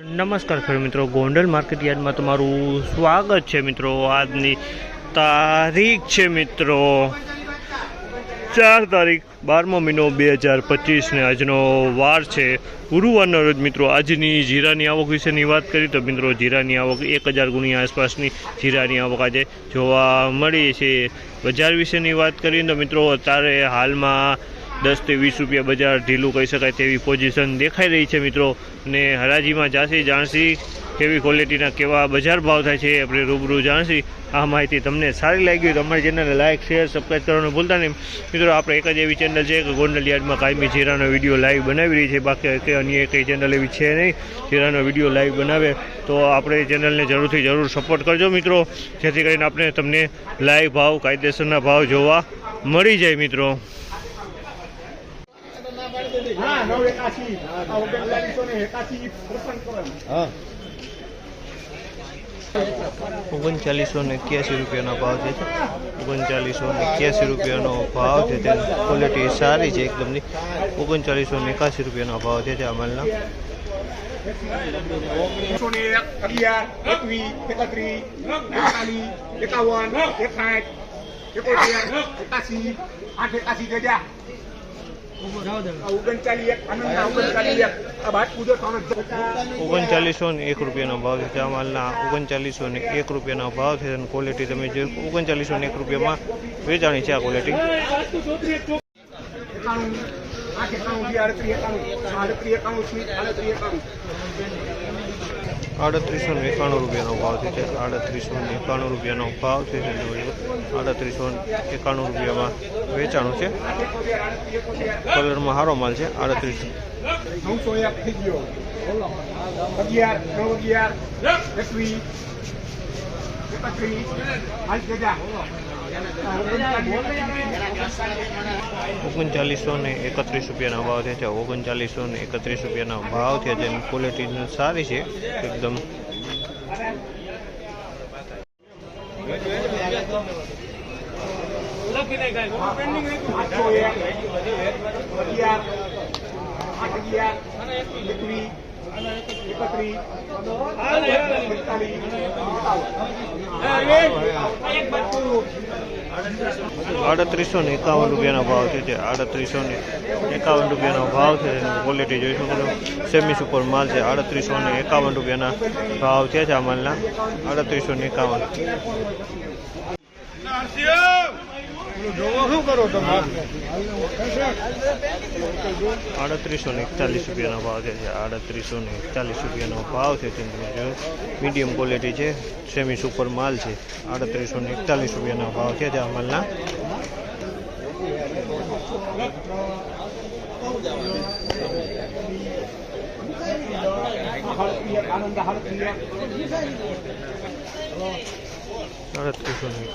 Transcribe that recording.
નમસ્કાર ખેડૂત મિત્રો, ગોંડલ માર્કેટ યાર્ડમાં તમારું સ્વાગત છે મિત્રો। આજની તારીખ છે મિત્રો 4 તારીખ 12મો મહિનો 2025 ને આજનો વાર છે ગુરુવારનો રોજ મિત્રો। આજની જીરાની આવક વિશેની વાત કરીએ તો મિત્રો જીરાની આવક 1000 ગુણી આસપાસની જીરાની આવક આજે જોવા મળી છે। બજાર વિશેની વાત કરીએ તો મિત્રો અત્યારે હાલમાં 10 થી 20 રૂપિયા બજાર ઢીલું કહી શકાય તેવી પોઝિશન દેખાઈ રહી છે મિત્રો। અને હરાજીમાં જાણસી કેવી ક્વોલિટીના કેવા બજાર ભાવ થાય છે આપણે રૂબરૂ જાણસી। આ માહિતી તમને સારી લાગી હોય તો અમારી ચેનલને લાઇક શેર સબસ્ક્રાઈબ કરવાનું ભૂલતા નહીં મિત્રો। આપણે એક જ એવી ચેનલ છે કે ગોંડલ યાર્ડમાં કાયમી જીરાનો વિડીયો લાઈવ બનાવી રહી છે, બાકી અન્ય કઈ ચેનલ એવી છે નહીં જીરાનો વિડીયો લાઈવ બનાવે। તો આપણે ચેનલને જરૂર સપોર્ટ કરજો મિત્રો, જેથી કરીને આપણે તમને લાઈવ ભાવ કાયદેસરના ભાવ જોવા મળી જાય મિત્રો। हाँ 981 हाँ 3981 રૂપિયાનો ભાવ છે। 3981 રૂપિયાનો ભાવ છે, તેની ક્વોલિટી સારી છે એકદમની। 3981 રૂપિયાનો ભાવ છે આ માલના। 3901 રૂપિયાનો ભાવ છે આ માલના। 3901 રૂપિયાનો ભાવ છે અને ક્વોલિટી તમે જો 3901 રૂપિયામાં વેચાણી છે આ ક્વોલિટી। 3891 રૂપિયાનો ભાવ છે। 3891 રૂપિયાનો ભાવ છે, 3891 રૂપિયામાં વેચાણું છે। કલરમાં સારો માલ છે। 3931 રૂપિયાનો ભાવ છે। 3931 રૂપિયાનો ભાવ છે, જેની ક્વોલિટી સારી છે એકદમ। ₹3851 રૂપિયાનો ભાવ છે। 3851 રૂપિયાનો ભાવ છે, ક્વોલિટી જોઈ શકો છો સેમી સુપર માલ છે। 3851 રૂપિયાના ભાવ છે આ માલના। 3851 શું કરો તમે 3841 રૂપિયાનો ભાવ છે। 3841 રૂપિયાનો ભાવ છે, મીડિયમ ક્વોલિટી છે, સેમી સુપર માલ છે। 3841 રૂપિયાનો ભાવ છે આ માલના। આનંદ 38